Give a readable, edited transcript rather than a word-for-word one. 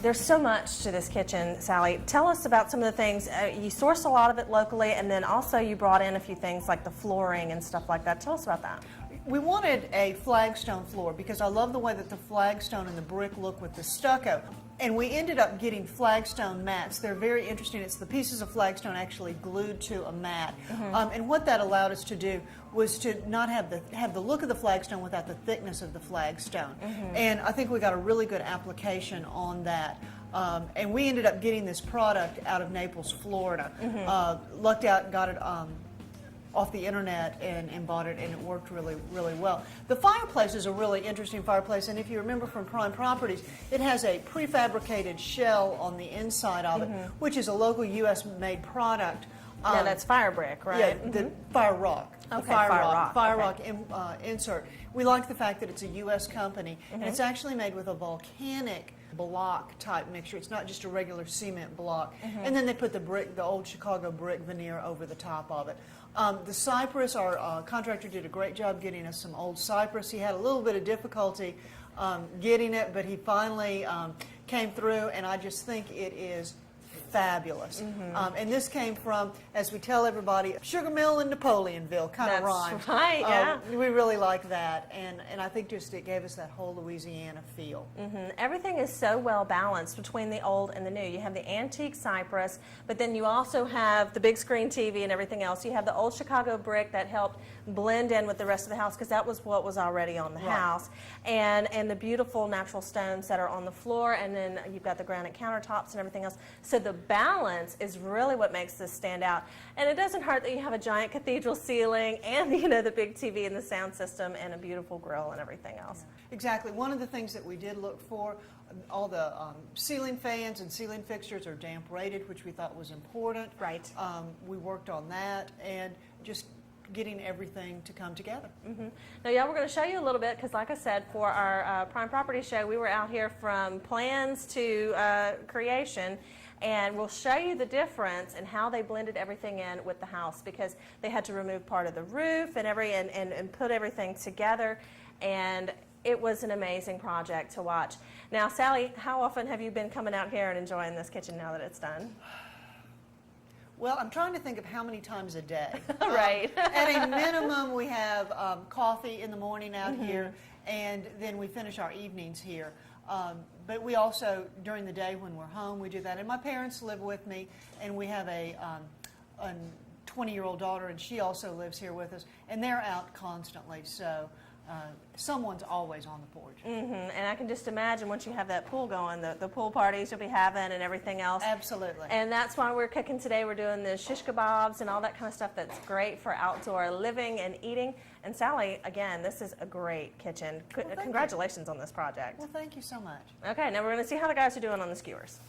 There's so much to this kitchen, Sally. Tell us about some of the things. You sourced a lot of it locally, and then also you brought in a few things like the flooring and stuff like that. Tell us about that. We wanted a flagstone floor because I love the way that the flagstone and the brick look with the stucco. And we ended up getting flagstone mats. They're very interesting. It's the pieces of flagstone actually glued to a mat. And what that allowed us to do was to not have the look of the flagstone without the thickness of the flagstone. And I think we got a really good application on that. And we ended up getting this product out of Naples, Florida. Lucked out, got it off the internet and bought it, and it worked really, really well. The fireplace is a really interesting fireplace, and if you remember from Prime Properties, it has a prefabricated shell on the inside of it, which is a local U.S.-made product. Yeah, that's fire brick, right? Yeah, the fire rock. Okay, the fire okay. rock insert. We like the fact that it's a U.S. company, and it's actually made with a volcanic block type mixture. It's not just a regular cement block. And then they put the brick, the old Chicago brick veneer over the top of it. The cypress, our contractor did a great job getting us some old cypress. He had a little bit of difficulty getting it, but he finally came through, and I just think it is fabulous. And this came from, as we tell everybody, sugar mill in Napoleonville, kind of rhymes. That's right, yeah. We really like that, and I think just it gave us that whole Louisiana feel. Everything is so well balanced between the old and the new. You have the antique cypress, but then you also have the big screen TV and everything else. You have the old Chicago brick that helped blend in with the rest of the house because that was what was already on the house, and the beautiful natural stones that are on the floor, and then you've got the granite countertops and everything else. So the balance is really what makes this stand out. And it doesn't hurt that you have a giant cathedral ceiling and, you know, the big TV and the sound system and a beautiful grill and everything else. Yeah. Exactly. One of the things that we did look for, all the ceiling fans and ceiling fixtures are damp rated, which we thought was important. Right. We worked on that and just getting everything to come together. Now, yeah, we're going to show you a little bit because, like I said, for our Prime Property show, we were out here from plans to creation, and we'll show you the difference and how they blended everything in with the house because they had to remove part of the roof and put everything together, and it was an amazing project to watch. Now, Sally, how often have you been coming out here and enjoying this kitchen now that it's done? Well, I'm trying to think of how many times a day. Right. At a minimum, we have coffee in the morning out here, and then we finish our evenings here. But we also, during the day when we're home, we do that. And my parents live with me, and we have a 20-year-old daughter, and she also lives here with us, and they're out constantly. So someone's always on the porch. And I can just imagine once you have that pool going, the pool parties you'll be having and everything else. Absolutely. And that's why we're cooking today. We're doing the shish kebabs and all that kind of stuff that's great for outdoor living and eating. And Sally, again, this is a great kitchen. Well, Congratulations on this project. Well, thank you so much. Okay, now we're going to see how the guys are doing on the skewers.